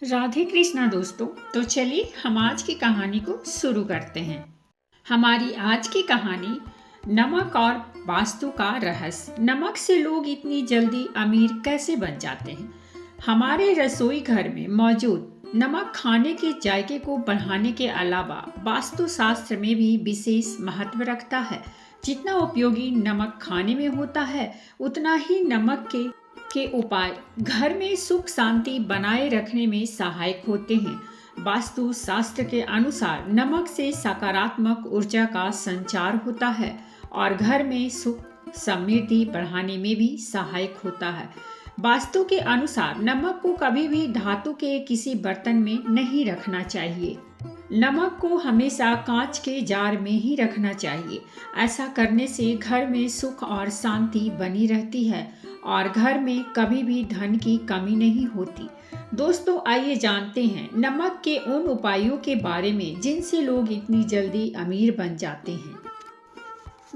राधे कृष्णा दोस्तों। तो चलिए हम आज की कहानी को शुरू करते हैं। हमारी आज की कहानी नमक और वास्तु का रहस्य। नमक से लोग इतनी जल्दी अमीर कैसे बन जाते हैं? हमारे रसोई घर में मौजूद नमक खाने के जायके को बढ़ाने के अलावा वास्तु शास्त्र में भी विशेष महत्व रखता है। जितना उपयोगी नमक खाने में होता है, उतना ही नमक के उपाय घर में सुख शांति बनाए रखने में सहायक होते हैं। वास्तु शास्त्र के अनुसार नमक से सकारात्मक ऊर्जा का संचार होता है और घर में सुख समृद्धि बढ़ाने में भी सहायक होता है। वास्तु के अनुसार नमक को कभी भी धातु के किसी बर्तन में नहीं रखना चाहिए। नमक को हमेशा कांच के जार में ही रखना चाहिए। ऐसा करने से घर में सुख और शांति बनी रहती है और घर में कभी भी धन की कमी नहीं होती। दोस्तों, आइए जानते हैं नमक के उन उपायों के बारे में जिनसे लोग इतनी जल्दी अमीर बन जाते हैं।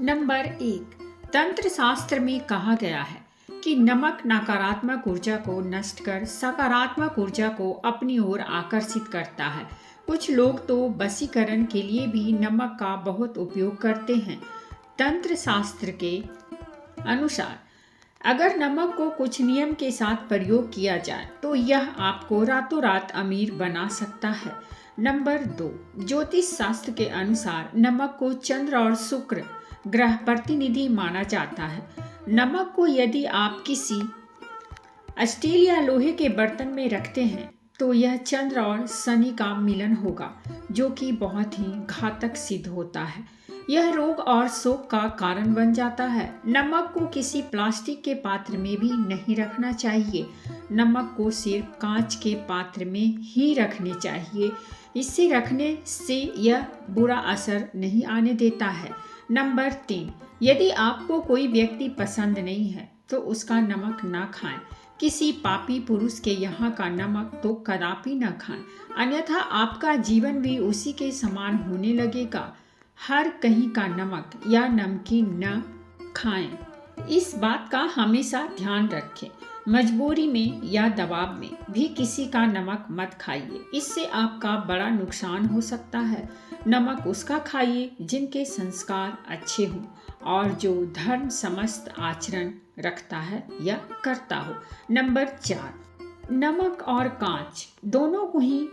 नंबर 1, तंत्र शास्त्र में कहा गया है कि नमक नकारात्मक ऊर्जा को नष्ट कर सकारात्मक ऊर्जा को अपनी ओर आकर्षित करता है। कुछ लोग तो वशीकरण के लिए भी नमक का बहुत उपयोग करते हैं। तंत्र शास्त्र के अनुसार अगर नमक को कुछ नियम के साथ प्रयोग किया जाए तो यह आपको रातों रात अमीर बना सकता है। नंबर 2, ज्योतिष शास्त्र के अनुसार नमक को चंद्र और शुक्र ग्रह प्रतिनिधि माना जाता है। नमक को यदि आप किसी स्टील या लोहे के बर्तन में रखते हैं तो यह चंद्र और शनि का मिलन होगा, जो कि बहुत ही घातक सिद्ध होता है। यह रोग और शोक का कारण बन जाता है। नमक को किसी प्लास्टिक के पात्र में भी नहीं रखना चाहिए। नमक को सिर्फ कांच के पात्र में ही रखने चाहिए। इससे रखने से यह बुरा असर नहीं आने देता है। नंबर 3, यदि आपको कोई व्यक्ति पसंद नहीं है तो उसका नमक ना खाएं। किसी पापी पुरुष के यहाँ का नमक तो कदापि न खाएं, अन्यथा आपका जीवन भी उसी के समान होने लगेगा। हर कहीं का नमक या नमकीन न खाएं। इस बात का हमेशा ध्यान रखें। मजबूरी में या दबाव में भी किसी का नमक मत खाइए, इससे आपका बड़ा नुकसान हो सकता है। नमक उसका खाइए जिनके संस्कार अच्छे हों और जो धर्म समस्त आचरण रखता है या करता हो। नंबर 4, नमक और कांच दोनों को ही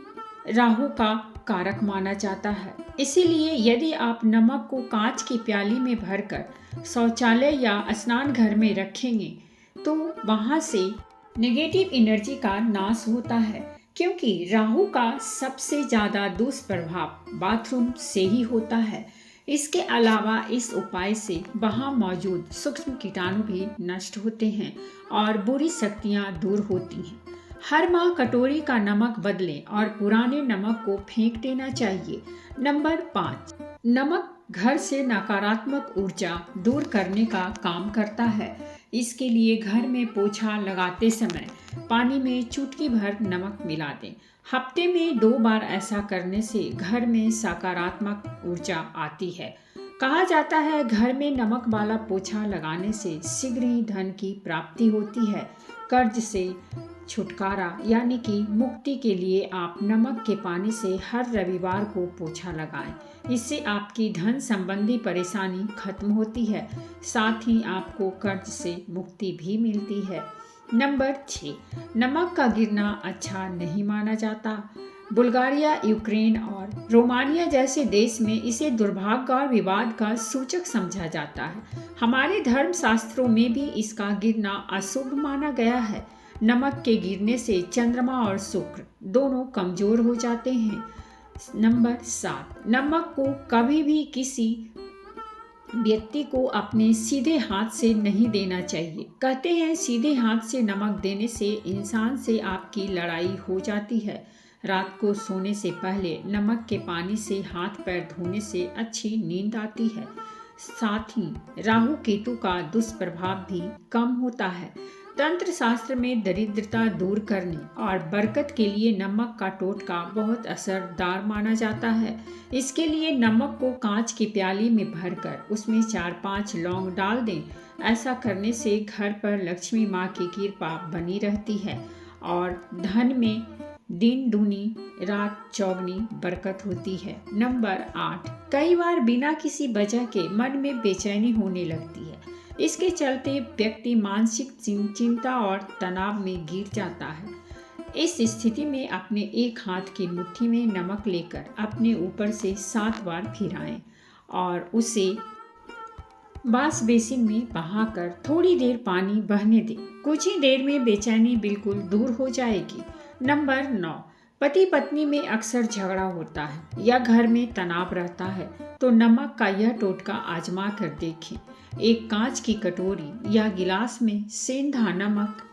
राहु का कारक माना जाता है। इसीलिए यदि आप नमक को कांच की प्याली में भरकर शौचालय या स्नान घर में रखेंगे तो वहां से नेगेटिव एनर्जी का नाश होता है, क्योंकि राहु का सबसे ज़्यादा दुष्प्रभाव बाथरूम से ही होता है। इसके अलावा इस उपाय से वहाँ मौजूद सूक्ष्म कीटाणु भी नष्ट होते हैं और बुरी शक्तियाँ दूर होती हैं। हर माह कटोरी का नमक बदलें और पुराने नमक को फेंक देना चाहिए। नंबर 5, नमक घर से नकारात्मक ऊर्जा दूर करने का काम करता है। इसके लिए घर में पोछा लगाते समय पानी में चुटकी भर नमक मिला दें। हफ्ते में 2 बार ऐसा करने से घर में सकारात्मक ऊर्जा आती है। कहा जाता है घर में नमक वाला पोछा लगाने से शीघ्र ही धन की प्राप्ति होती है। कर्ज से छुटकारा यानी कि मुक्ति के लिए आप नमक के पानी से हर रविवार को पोछा लगाएं। इससे आपकी धन संबंधी परेशानी खत्म होती है, साथ ही आपको कर्ज से मुक्ति भी मिलती है। नंबर 6, नमक का गिरना अच्छा नहीं माना जाता। बुल्गारिया, यूक्रेन और रोमानिया जैसे देश में इसे दुर्भाग्य और विवाद का सूचक समझा जाता है। हमारे धर्म शास्त्रों में भी इसका गिरना अशुभ माना गया है। नमक के गिरने से चंद्रमा और शुक्र दोनों कमजोर हो जाते हैं। नंबर 7, नमक को कभी भी किसी व्यक्ति को अपने सीधे हाथ से नहीं देना चाहिए। कहते हैं सीधे हाथ से नमक देने से इंसान से आपकी लड़ाई हो जाती है। रात को सोने से पहले नमक के पानी से हाथ पैर धोने से अच्छी नींद आती है। साथ ही राहु केतु का दुष्प्रभाव भी कम होता है। तंत्र शास्त्र में दरिद्रता दूर करने और बरकत के लिए नमक का टोटका बहुत असरदार माना जाता है। इसके लिए नमक को कांच की प्याली में भरकर उसमें 4-5 लौंग डाल दें। ऐसा करने से घर पर लक्ष्मी माँ की कृपा बनी रहती है और धन में दिन दूनी रात चौगनी बरकत होती है। नंबर 8, कई बार बिना किसी वजह के मन में बेचैनी होने लगती है। इसके चलते व्यक्ति मानसिक चिंता और तनाव में गिर जाता है। इस स्थिति में अपने एक हाथ की मुट्ठी में नमक लेकर अपने ऊपर से 7 बार फिराएं और उसे वॉश बेसिन में बहाकर थोड़ी देर पानी बहने दें। कुछ ही देर में बेचैनी बिल्कुल दूर हो जाएगी। नंबर 9, पति पत्नी में अक्सर झगड़ा होता है या घर में तनाव रहता है तो नमक का यह टोटका आजमा कर देखें। एक कांच की कटोरी या गिलास में सेंधा नमक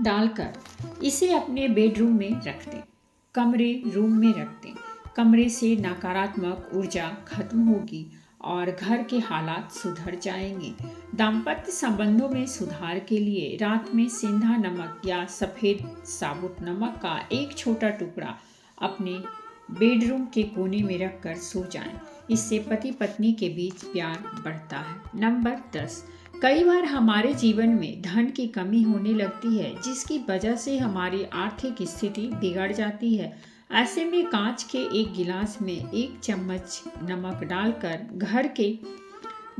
डालकर इसे अपने बेडरूम में रख दें। रूम में रख दें। कमरे से नकारात्मक ऊर्जा खत्म होगी और घर के हालात सुधर जाएंगे। दाम्पत्य संबंधों में सुधार के लिए रात में सेंधा नमक या सफ़ेद साबुत नमक का एक छोटा टुकड़ा अपने बेडरूम के कोने में रखकर सो जाएं। इससे पति पत्नी के बीच प्यार बढ़ता है। नंबर 10, कई बार हमारे जीवन में धन की कमी होने लगती है जिसकी वजह से हमारी आर्थिक स्थिति बिगड़ जाती है। ऐसे में कांच के एक गिलास में 1 चम्मच नमक डालकर घर के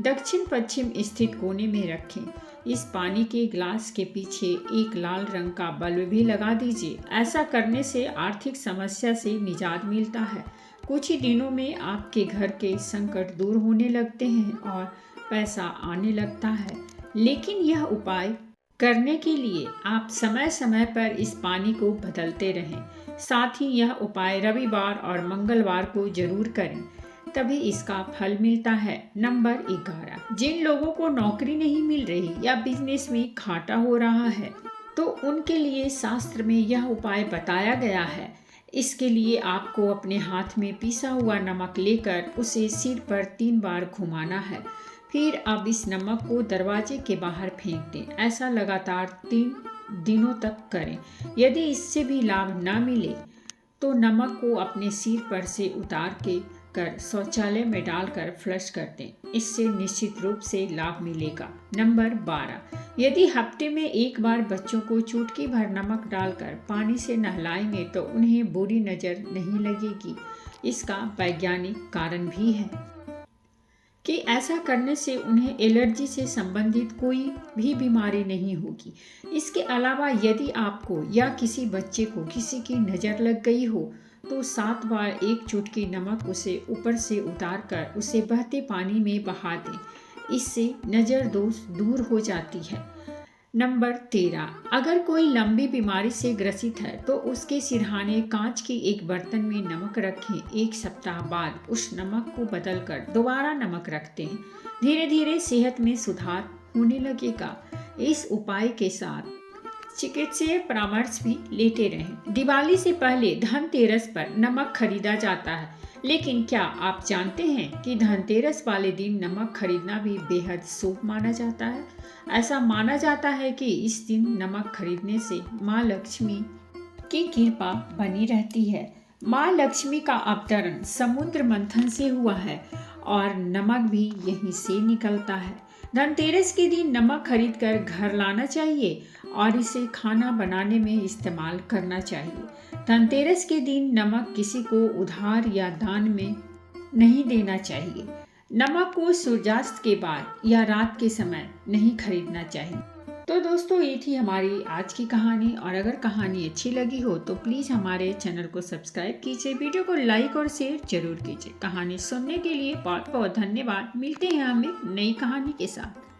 दक्षिण पश्चिम स्थित कोने में रखें। इस पानी के गिलास के पीछे एक लाल रंग का बल्ब भी लगा दीजिए। ऐसा करने से आर्थिक समस्या से निजात मिलता है। कुछ ही दिनों में आपके घर के संकट दूर होने लगते हैं और पैसा आने लगता है। लेकिन यह उपाय करने के लिए आप समय समय पर इस पानी को बदलते रहें। साथ ही यह उपाय रविवार और मंगलवार को जरूर करें, तभी इसका फल मिलता है। नंबर 11, जिन लोगों को नौकरी नहीं मिल रही या बिजनेस में घाटा हो रहा है तो उनके लिए शास्त्र में यह उपाय बताया गया है। इसके लिए आपको अपने हाथ में पिसा हुआ नमक लेकर उसे सिर पर 3 बार घुमाना है। फिर अब इस नमक को दरवाजे के बाहर फेंक दें। ऐसा लगातार 3 दिनों तक करें। यदि इससे भी लाभ न मिले तो नमक को अपने सिर पर से उतार कर शौचालय में डालकर फ्लश कर दें। इससे निश्चित रूप से लाभ मिलेगा। नंबर 12, यदि हफ्ते में 1 बार बच्चों को चुटकी भर नमक डालकर पानी से नहलाएंगे तो उन्हें बुरी नज़र नहीं लगेगी। इसका वैज्ञानिक कारण भी है कि ऐसा करने से उन्हें एलर्जी से संबंधित कोई भी बीमारी नहीं होगी। इसके अलावा यदि आपको या किसी बच्चे को किसी की नज़र लग गई हो तो 7 बार 1 चुटकी नमक उसे ऊपर से उतार कर उसे बहते पानी में बहा दें। इससे नज़र दोष दूर हो जाती है। नंबर 13, अगर कोई लंबी बीमारी से ग्रसित है तो उसके सिरहाने कांच के एक बर्तन में नमक रखें। 1 सप्ताह बाद उस नमक को बदलकर दोबारा नमक रखते हैं। धीरे धीरे सेहत में सुधार होने लगेगा। इस उपाय के साथ चिकित्सीय परामर्श भी लेते रहें। दिवाली से पहले धनतेरस पर नमक खरीदा जाता है, लेकिन क्या आप जानते हैं कि धनतेरस वाले दिन नमक खरीदना भी बेहद शुभ माना जाता है। ऐसा माना जाता है कि इस दिन नमक खरीदने से माँ लक्ष्मी की कृपा बनी रहती है। माँ लक्ष्मी का अवतरण समुद्र मंथन से हुआ है और नमक भी यहीं से निकलता है। धनतेरस के दिन नमक खरीदकर घर लाना चाहिए और इसे खाना बनाने में इस्तेमाल करना चाहिए। धनतेरस के दिन नमक किसी को उधार या दान में नहीं देना चाहिए। नमक को सूर्यास्त के बाद या रात के समय नहीं खरीदना चाहिए। तो दोस्तों, ये थी हमारी आज की कहानी और अगर कहानी अच्छी लगी हो तो प्लीज़ हमारे चैनल को सब्सक्राइब कीजिए, वीडियो को लाइक और शेयर जरूर कीजिए। कहानी सुनने के लिए बहुत बहुत धन्यवाद। मिलते हैं हम एक नई कहानी के साथ।